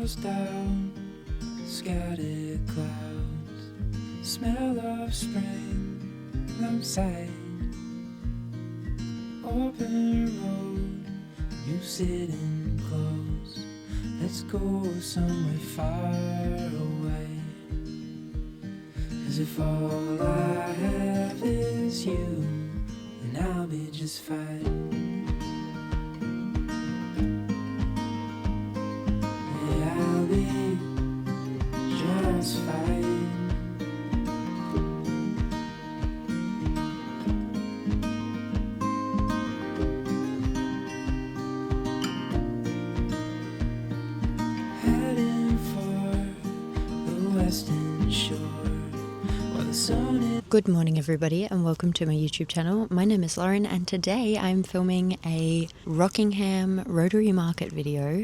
windows down, scattered clouds, smell of spring outside. Open road, you sitting close. Let's go somewhere far away. 'Cause if all I have is you, then I'll be just fine. Yeah, I'll be just fine. Good morning everybody and welcome to my YouTube channel. My name is Lauren and today I'm filming a Rockingham Rotary Market video.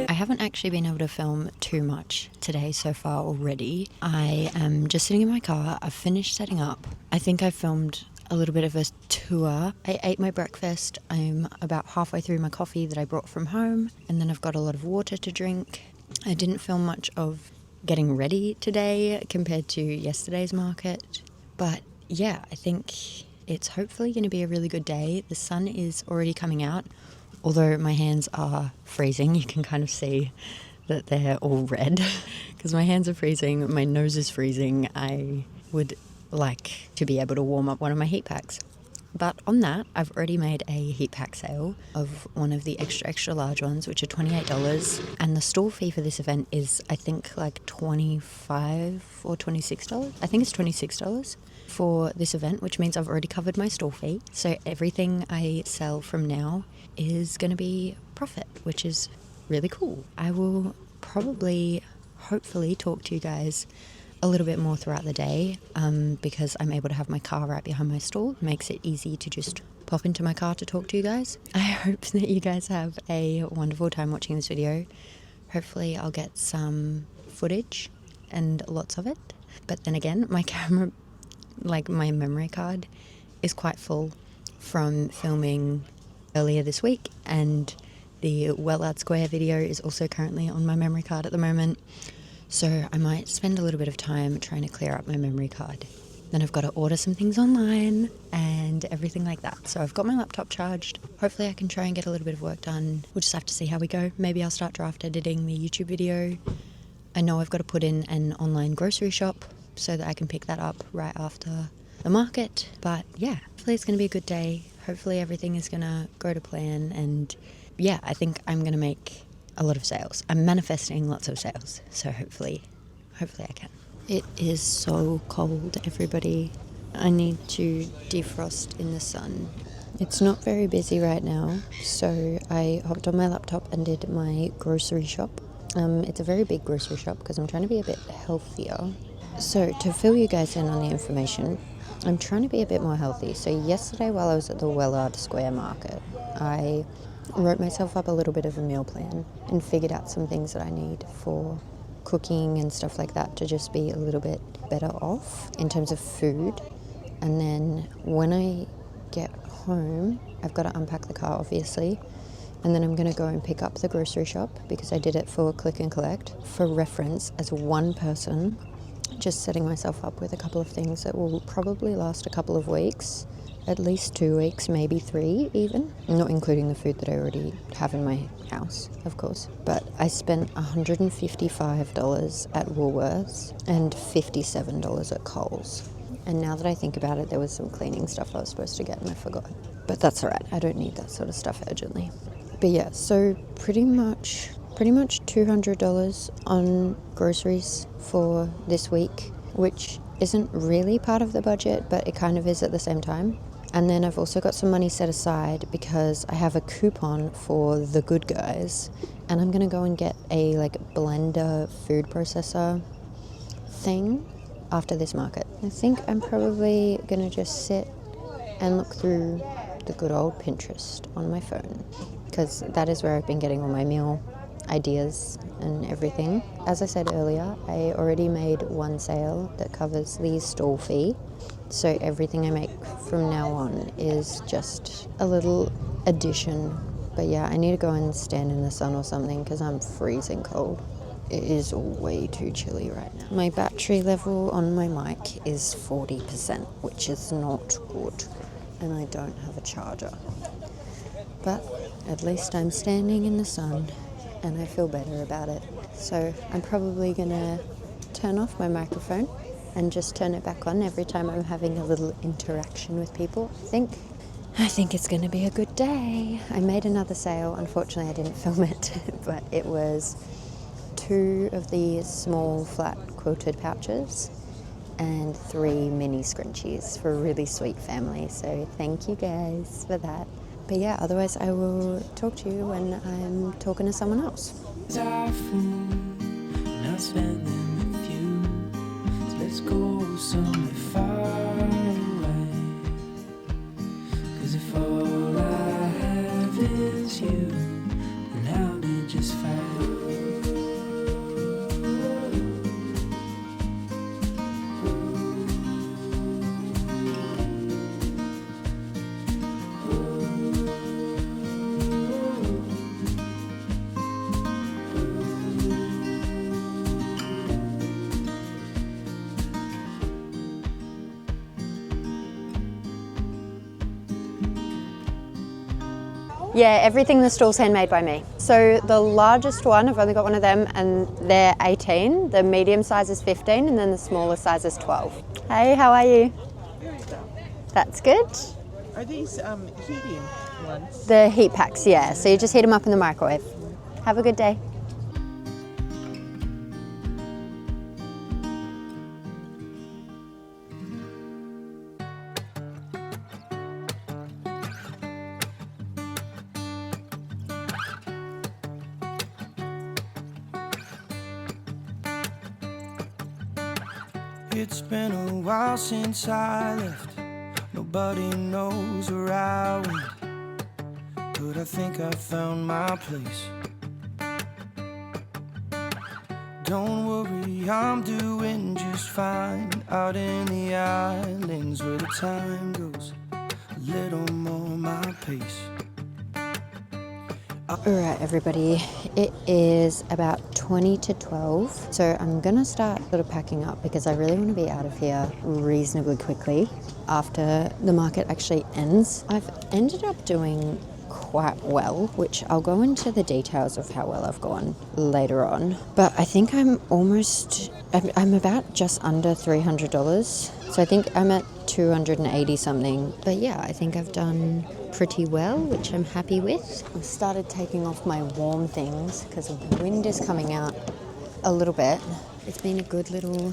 I haven't actually been able to film too much today so far already. I am just sitting in my car. I've finished setting up. I think I filmed a little bit of a tour. I ate my breakfast. I'm about halfway through my coffee that I brought from home, and then I've got a lot of water to drink. I didn't film much of getting ready today compared to yesterday's market, but yeah, I think it's hopefully going to be a really good day. The sun is already coming out, although my hands are freezing. You can kind of see that they're all red because my hands are freezing, my nose is freezing. I would like to be able to warm up one of my heat packs. But on that, I've already made a heat pack sale of one of the extra large ones, which are $28. And the stall fee for this event is, I think, like $25 or $26. I think it's $26 for this event, which means I've already covered my stall fee. So everything I sell from now is going to be profit, which is really cool. I will probably, hopefully, talk to you guys a little bit more throughout the day because I'm able to have my car right behind my stall. It makes it easy to just pop into my car to talk to you guys. I hope that you guys have a wonderful time watching this video. Hopefully I'll get some footage and lots of it. But then again, my camera, like my memory card, is quite full from filming earlier this week, and the Wellard Square video is also currently on my memory card at the moment. So I might spend a little bit of time trying to clear up my memory card. Then I've got to order some things online and everything like that. So I've got my laptop charged. Hopefully I can try and get a little bit of work done. We'll just have to see how we go. Maybe I'll start draft editing the YouTube video. I know I've got to put in an online grocery shop so that I can pick that up right after the market. But yeah, hopefully it's going to be a good day. Hopefully everything is going to go to plan. And yeah, I think I'm going to make a lot of sales. I'm manifesting lots of sales, so hopefully I can. It is so cold, everybody. I need to defrost in the sun. It's not very busy right now, so I hopped on my laptop and did my grocery shop. It's a very big grocery shop because I'm trying to be a bit healthier. So to fill you guys in on the information, I'm trying to be a bit more healthy. So yesterday while I was at the Wellard Square Market, I wrote myself up a little bit of a meal plan and figured out some things that I need for cooking and stuff like that to just be a little bit better off in terms of food. And then when I get home, I've got to unpack the car obviously, and then I'm going to go and pick up the grocery shop because I did it for click and collect. For reference, as one person, just setting myself up with a couple of things that will probably last a couple of weeks. At least 2 weeks, maybe 3 even. Not including the food that I already have in my house, of course. But I spent $155 at Woolworths and $57 at Coles. And now that I think about it, there was some cleaning stuff I was supposed to get and I forgot. But that's alright, I don't need that sort of stuff urgently. But yeah, so pretty much $200 on groceries for this week, which isn't really part of the budget, but it kind of is at the same time. And then I've also got some money set aside because I have a coupon for the Good Guys, and I'm gonna go and get a blender food processor thing after this market. I think I'm probably gonna just sit and look through the good old Pinterest on my phone because that is where I've been getting all my meal ideas and everything. As I said earlier, I already made one sale that covers the stall fee, so everything I make from now on is just a little addition But yeah, I need to go and stand in the sun or something because I'm freezing cold. It is way too chilly right now. My battery level on my mic is 40%, which is not good. And I don't have a charger. But at least I'm standing in the sun and I feel better about it. So I'm probably gonna turn off my microphone and just turn it back on every time I'm having a little interaction with people, I think it's gonna be a good day. I made another sale. Unfortunately, I didn't film it, but it was 2 of these small flat quilted pouches and 3 mini scrunchies for a really sweet family. So thank you guys for that. But yeah, otherwise I will talk to you when I'm talking to someone else. Our food, and I'll spend them with you. So let's go somewhere far away. 'Cause if all I have is you, then I'll be just fine. Yeah, everything in the stall's handmade by me. So the largest one, I've only got one of them, and they're 18. The medium size is 15, and then the smaller size is 12. Hey, how are you? Very well. That's good. Are these heating ones? The heat packs, yeah. So you just heat them up in the microwave. Have a good day. It's been a while since I left. Nobody knows where I went, but I think I found my place. Don't worry, I'm doing just fine out in the islands where the time goes a little more my pace. Alright everybody, it is about 20 to 12, so I'm gonna start sort of packing up because I really want to be out of here reasonably quickly after the market actually ends. I've ended up doing quite well, which I'll go into the details of how well I've gone later on, but I think I'm about just under $300, so I think I'm at 280 something, but yeah, I think I've done pretty well, which I'm happy with. I've started taking off my warm things because the wind is coming out a little bit. It's been a good little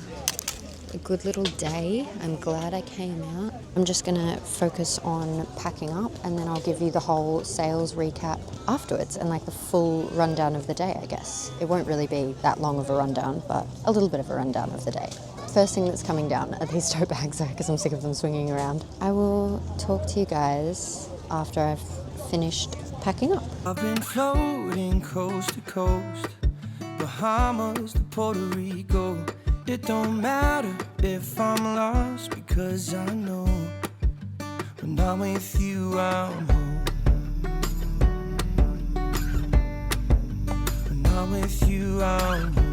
day. I'm glad I came out. I'm just gonna focus on packing up and then I'll give you the whole sales recap afterwards and like the full rundown of the day, I guess. It won't really be that long of a rundown, but a little bit of a rundown of the day. First thing that's coming down are these tote bags because I'm sick of them swinging around. I will talk to you guys after I've finished packing up. I've been floating coast to coast, Bahamas to Puerto Rico. It don't matter if I'm lost because I know when I'm with you I'm home. When I'm with you I'm home.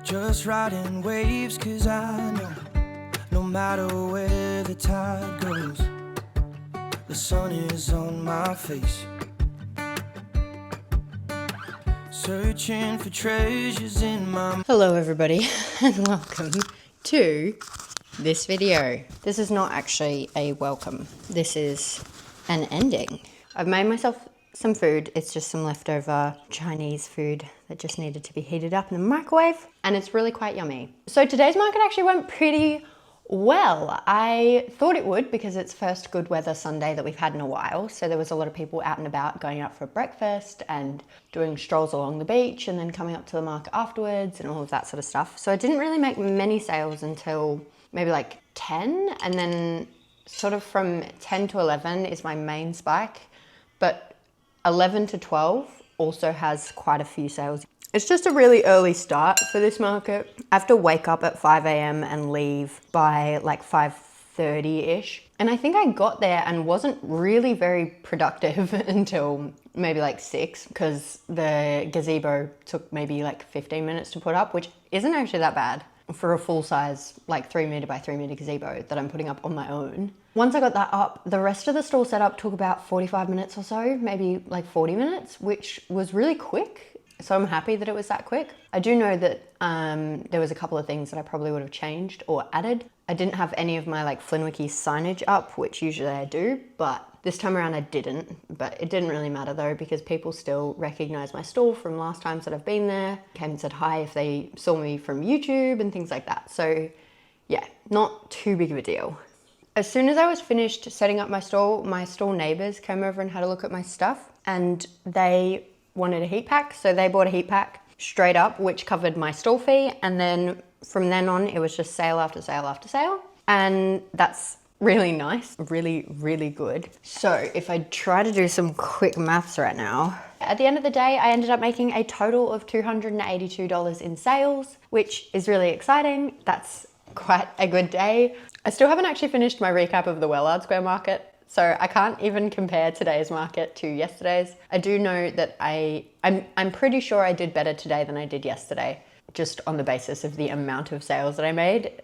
Just riding waves 'cause I know no matter where the tide goes, the sun is on my face. Searching for treasures in my... Hello everybody and welcome to this video. This is not actually a welcome. This is an ending. I've made myself some food. It's just some leftover Chinese food that just needed to be heated up in the microwave, and it's really quite yummy. So today's market actually went pretty well. I thought it would because it's first good weather Sunday that we've had in a while. So there was a lot of people out and about going out for breakfast and doing strolls along the beach and then coming up to the market afterwards and all of that sort of stuff. So I didn't really make many sales until maybe like 10, and then sort of from 10 to 11 is my main spike, but 11 to 12 also has quite a few sales. It's just a really early start for this market. I have to wake up at 5 a.m. and leave by like 5:30 5:30ish. And I think I got there and wasn't really very productive until maybe like 6, because the gazebo took maybe like 15 minutes to put up, which isn't actually that bad for a full size, like 3 meter by 3 meter gazebo that I'm putting up on my own. Once I got that up, the rest of the stall setup took about 45 minutes or so, maybe like 40 minutes, which was really quick. So I'm happy that it was that quick. I do know that there was a couple of things that I probably would have changed or added. I didn't have any of my like Flinwicky signage up, which usually I do, but this time around I didn't. But it didn't really matter though, because people still recognize my stall from last times that I've been there, came and said hi if they saw me from YouTube and things like that. So yeah, not too big of a deal. As soon as I was finished setting up my stall neighbors came over and had a look at my stuff, and they wanted a heat pack. So they bought a heat pack straight up, which covered my stall fee. And then from then on, it was just sale after sale after sale. And that's really nice, really, really good. So if I try to do some quick maths right now, at the end of the day, I ended up making a total of $282 in sales, which is really exciting. That's quite a good day. I still haven't actually finished my recap of the Wellard Square Market, so I can't even compare today's market to yesterday's. I do know that I'm pretty sure I did better today than I did yesterday, just on the basis of the amount of sales that I made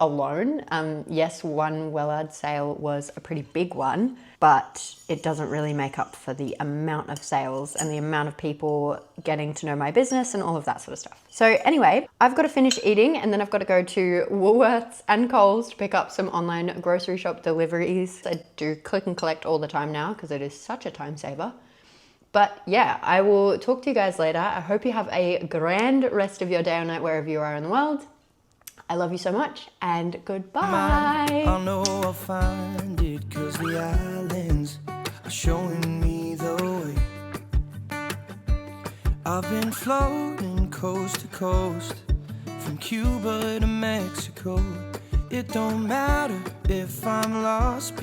alone. Yes, one Wellard sale was a pretty big one, but it doesn't really make up for the amount of sales and the amount of people getting to know my business and all of that sort of stuff. So anyway, I've got to finish eating, and then I've got to go to Woolworths and Coles to pick up some online grocery shop deliveries. I do click and collect all the time now because it is such a time saver. But yeah, I will talk to you guys later. I hope you have a grand rest of your day or night wherever you are in the world. I love you so much, and goodbye. I know I'll find it, 'cause the islands are showing me the way. I've been floating coast to coast, from Cuba to Mexico. It don't matter if I'm lost.